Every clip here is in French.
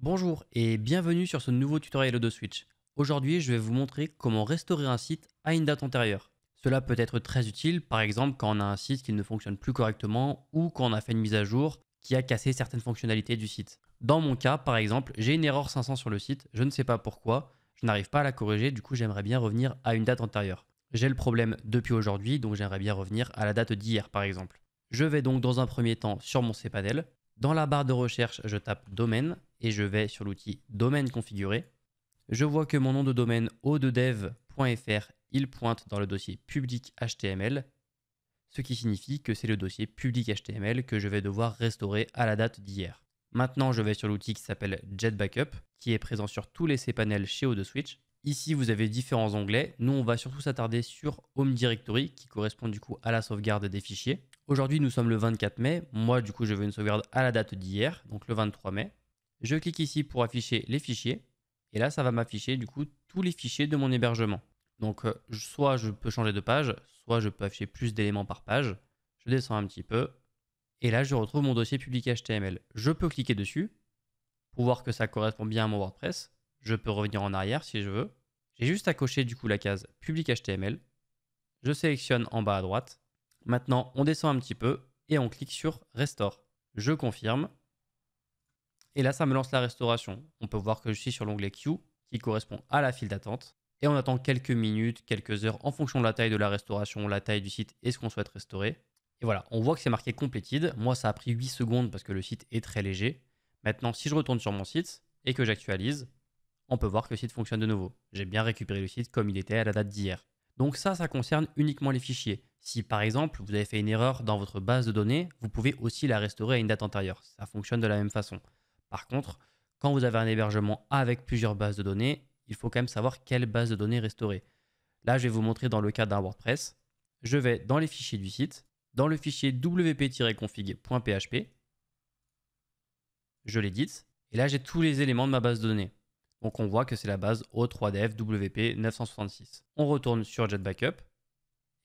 Bonjour et bienvenue sur ce nouveau tutoriel de Switch. Aujourd'hui, je vais vous montrer comment restaurer un site à une date antérieure. Cela peut être très utile, par exemple quand on a un site qui ne fonctionne plus correctement ou quand on a fait une mise à jour qui a cassé certaines fonctionnalités du site. Dans mon cas, par exemple, j'ai une erreur 500 sur le site, je ne sais pas pourquoi, je n'arrive pas à la corriger, du coup j'aimerais bien revenir à une date antérieure. J'ai le problème depuis aujourd'hui, donc j'aimerais bien revenir à la date d'hier par exemple. Je vais donc dans un premier temps sur mon cPanel. Dans la barre de recherche, je tape domaine et je vais sur l'outil domaine configuré. Je vois que mon nom de domaine o2dev.fr, il pointe dans le dossier public HTML, ce qui signifie que c'est le dossier public HTML que je vais devoir restaurer à la date d'hier. Maintenant, je vais sur l'outil qui s'appelle JetBackup, qui est présent sur tous les cPanels chez O2Switch. Ici, vous avez différents onglets. Nous, on va surtout s'attarder sur Home Directory, qui correspond du coup à la sauvegarde des fichiers. Aujourd'hui, nous sommes le 24 mai. Moi, du coup, je veux une sauvegarde à la date d'hier, donc le 23 mai. Je clique ici pour afficher les fichiers. Et là, ça va m'afficher du coup tous les fichiers de mon hébergement. Donc, soit je peux changer de page, soit je peux afficher plus d'éléments par page. Je descends un petit peu. Et là, je retrouve mon dossier public HTML. Je peux cliquer dessus pour voir que ça correspond bien à mon WordPress. Je peux revenir en arrière si je veux. J'ai juste à cocher du coup la case public HTML. Je sélectionne en bas à droite. Maintenant, on descend un petit peu et on clique sur Restore. Je confirme. Et là, ça me lance la restauration. On peut voir que je suis sur l'onglet Queue qui correspond à la file d'attente. Et on attend quelques minutes, quelques heures en fonction de la taille de la restauration, la taille du site et ce qu'on souhaite restaurer. Et voilà, on voit que c'est marqué Completed. Moi, ça a pris 8 secondes parce que le site est très léger. Maintenant, si je retourne sur mon site et que j'actualise, on peut voir que le site fonctionne de nouveau. J'ai bien récupéré le site comme il était à la date d'hier. Donc ça concerne uniquement les fichiers. Si par exemple, vous avez fait une erreur dans votre base de données, vous pouvez aussi la restaurer à une date antérieure. Ça fonctionne de la même façon. Par contre, quand vous avez un hébergement avec plusieurs bases de données, il faut quand même savoir quelle base de données restaurer. Là, je vais vous montrer dans le cas d'un WordPress. Je vais dans les fichiers du site, dans le fichier wp-config.php, je l'édite, et là j'ai tous les éléments de ma base de données. Donc on voit que c'est la base O3dev WP 966. On retourne sur JetBackup,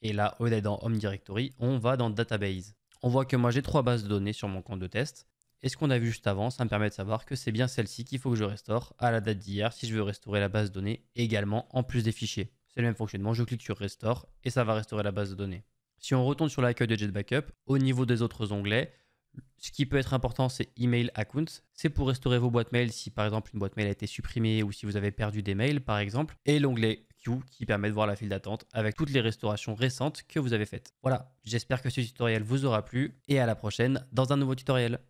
et là, au lieu d'aller dans Home Directory, on va dans Database. On voit que moi j'ai 3 bases de données sur mon compte de test. Et ce qu'on a vu juste avant, ça me permet de savoir que c'est bien celle-ci qu'il faut que je restaure à la date d'hier si je veux restaurer la base de données également en plus des fichiers. C'est le même fonctionnement, je clique sur Restore et ça va restaurer la base de données. Si on retourne sur l'accueil de JetBackup, au niveau des autres onglets, ce qui peut être important, c'est Email Account. C'est pour restaurer vos boîtes mail si par exemple une boîte mail a été supprimée ou si vous avez perdu des mails par exemple. Et l'onglet Queue qui permet de voir la file d'attente avec toutes les restaurations récentes que vous avez faites. Voilà, j'espère que ce tutoriel vous aura plu et à la prochaine dans un nouveau tutoriel.